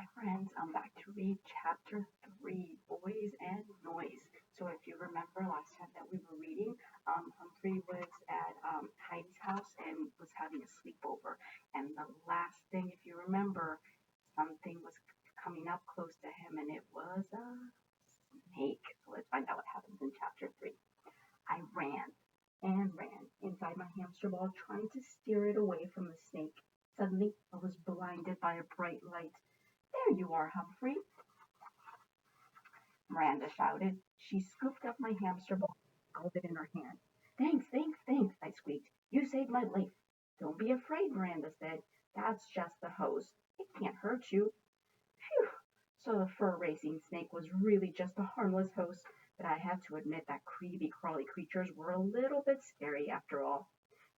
Hi friends, I'm back to read chapter 3, Boys and Noise. So if you remember last time that we were reading, Humphrey was at Heidi's house and was having a sleepover. And the last thing, if you remember, something was coming up close to him and it was a snake. So let's find out what happens in chapter 3. I ran and ran inside my hamster ball trying to steer it away from the snake. Suddenly, I was blinded by a bright light. There you are, Humphrey, Miranda shouted. She scooped up my hamster ball and held it in her hand. Thanks, thanks, thanks, I squeaked. You saved my life. Don't be afraid, Miranda said. That's just the hose. It can't hurt you. Phew! So the fur racing snake was really just a harmless host, but I have to admit that creepy crawly creatures were a little bit scary after all.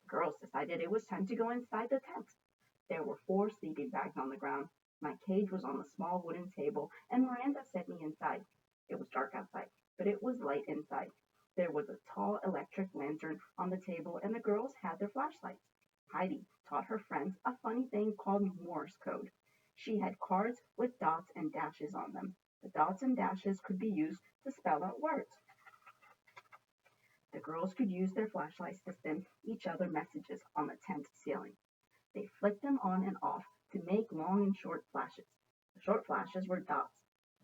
The girls decided it was time to go inside the tent. There were 4 sleeping bags on the ground. My cage was on a small wooden table, and Miranda set me inside. It was dark outside, but it was light inside. There was a tall electric lantern on the table, and the girls had their flashlights. Heidi taught her friends a funny thing called Morse code. She had cards with dots and dashes on them. The dots and dashes could be used to spell out words. The girls could use their flashlights to send each other messages on the tent ceiling. They flicked them on and off to make long and short flashes. The short flashes were dots.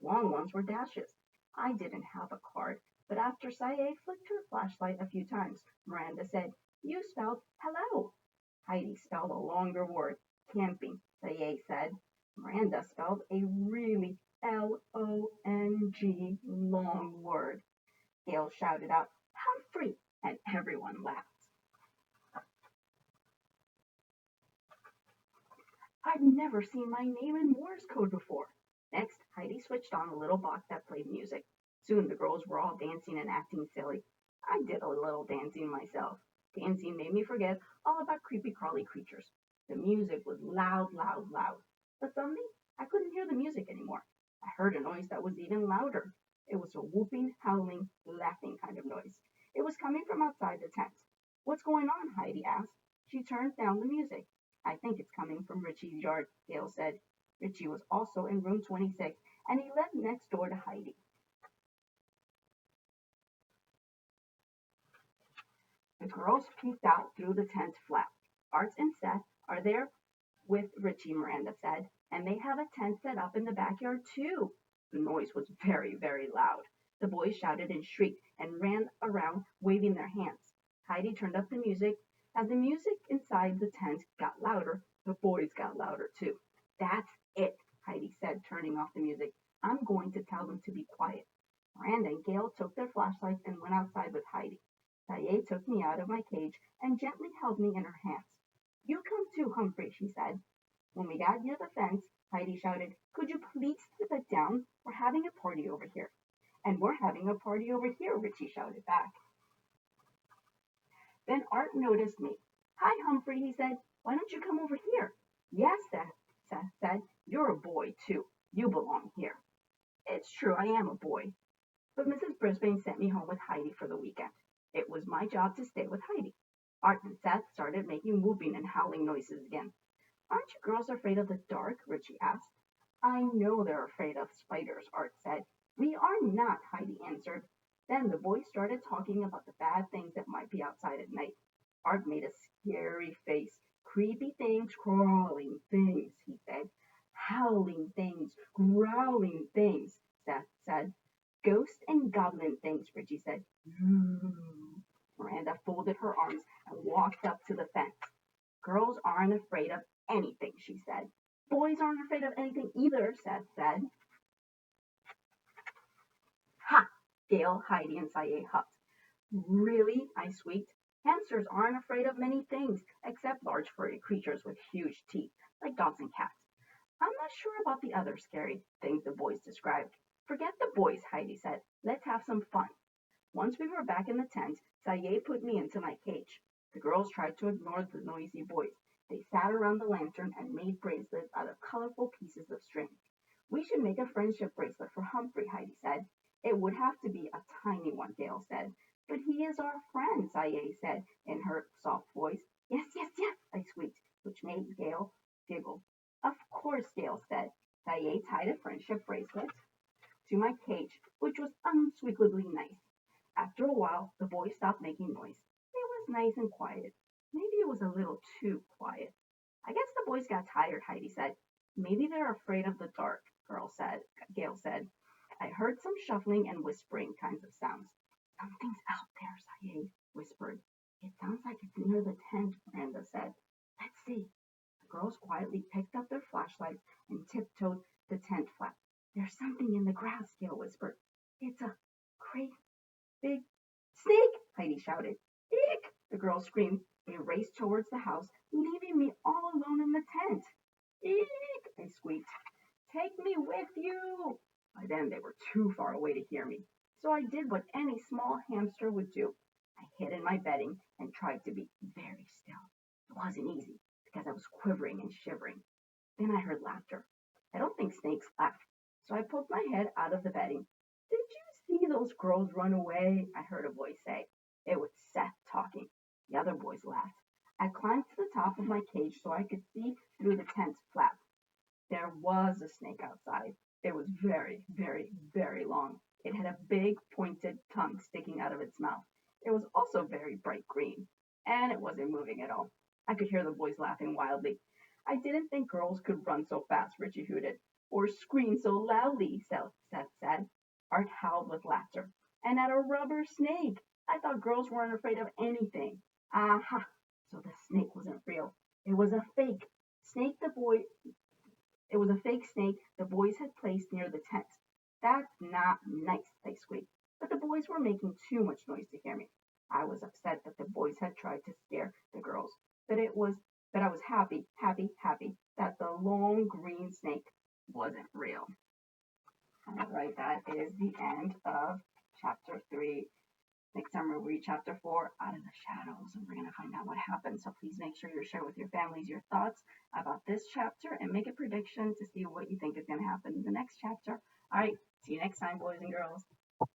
Long ones were dashes. I didn't have a card, but after Saye flicked her flashlight a few times, Miranda said, You spelled hello. Heidi spelled a longer word, camping, Saye said. Miranda spelled a really Long long word. Gail shouted out, Humphrey, and everyone laughed. I'd never seen my name in Morse code before. Next, Heidi switched on a little box that played music. Soon the girls were all dancing and acting silly. I did a little dancing myself. Dancing made me forget all about creepy crawly creatures. The music was loud, loud, loud. But suddenly, I couldn't hear the music anymore. I heard a noise that was even louder. It was a whooping, howling, laughing kind of noise. It was coming from outside the tent. What's going on? Heidi asked. She turned down the music. I think it's coming from Richie's yard, Gail said. Richie was also in room 26, and he lived next door to Heidi. The girls peeked out through the tent flap. Art and Seth are there with Richie, Miranda said, and they have a tent set up in the backyard, too. The noise was very, very loud. The boys shouted and shrieked and ran around waving their hands. Heidi turned up the music. As the music inside the tent got louder, the boys got louder, too. That's it, Heidi said, turning off the music. I'm going to tell them to be quiet. Miranda and Gail took their flashlights and went outside with Heidi. Saye took me out of my cage and gently held me in her hands. You come too, Humphrey, she said. When we got near the fence, Heidi shouted, Could you please sit down? We're having a party over here. And we're having a party over here, Richie shouted back. Then Art noticed me. Hi, Humphrey, he said. Why don't you come over here? Yes, Seth said. You're a boy, too. You belong here. It's true, I am a boy. But Mrs. Brisbane sent me home with Heidi for the weekend. It was my job to stay with Heidi. Art and Seth started making whooping and howling noises again. Aren't you girls afraid of the dark? Richie asked. I know they're afraid of spiders, Art said. We are not, Heidi answered. Then the boys started talking about the bad things that might be outside at night. Art made a scary face. Creepy things, crawling things, he said. Howling things, growling things, Seth said. Ghost and goblin things, Richie said. Miranda folded her arms and walked up to the fence. Girls aren't afraid of anything, she said. Boys aren't afraid of anything either, Seth said. Ha! Gail, Heidi, and Saye huffed. Really? I squeaked. Hamsters aren't afraid of many things, except large furry creatures with huge teeth, like dogs and cats. I'm not sure about the other scary things the boys described. Forget the boys, Heidi said. Let's have some fun. Once we were back in the tent, Saye put me into my cage. The girls tried to ignore the noisy boys. They sat around the lantern and made bracelets out of colorful pieces of string. We should make a friendship bracelet for Humphrey, Heidi said. It would have to be a tiny one, Gail said. But he is our friend, Saye said in her soft voice. Yes, yes, yes, I squeaked, which made Gail giggle. Of course, Gail said. Saye tied a friendship bracelet to my cage, which was unspeakably nice. After a while, the boys stopped making noise. It was nice and quiet. Maybe it was a little too quiet. I guess the boys got tired, Heidi said. Maybe they're afraid of the dark, Gail said. I heard some shuffling and whispering kinds of sounds. Something's out there, Saye whispered. It sounds like it's near the tent, Miranda said. Let's see. The girls quietly picked up their flashlights and tiptoed the tent flap. There's something in the grass, Gail whispered. It's a great big snake, Heidi shouted. Eek! The girls screamed. They raced towards the house, leaving me all alone in the tent. Eek! I squeaked. Take me with you! By then they were too far away to hear me, so I did what any small hamster would do. I hid in my bedding and tried to be very still. It wasn't easy because I was quivering and shivering. Then I heard laughter. I don't think snakes laugh, so I poked my head out of the bedding. Did you see those girls run away? I heard a voice say. It was Seth talking. The other boys laughed. I climbed to the top of my cage so I could see through the tent flap. There was a snake outside. It was very, very, very long. It had a big pointed tongue sticking out of its mouth. It was also very bright green, and it wasn't moving at all. I could hear the boys laughing wildly. I didn't think girls could run so fast, Richie hooted, or scream so loudly, Seth said. Art howled with laughter. And at a rubber snake. I thought girls weren't afraid of anything. Aha! So the snake wasn't real. It was a fake. Snake the boy It was a fake snake the boys had placed near the tent. That's not nice, I squeaked. But the boys were making too much noise to hear me. I was upset that the boys had tried to scare the girls. But I was happy, happy, happy that the long green snake wasn't real. All right, that is the end of chapter 3. Next time we'll read chapter 4, Out of the Shadows, and we're going to find out what happened. So please make sure you share with your families your thoughts about this chapter and make a prediction to see what you think is going to happen in the next chapter. All right, see you next time, boys and girls.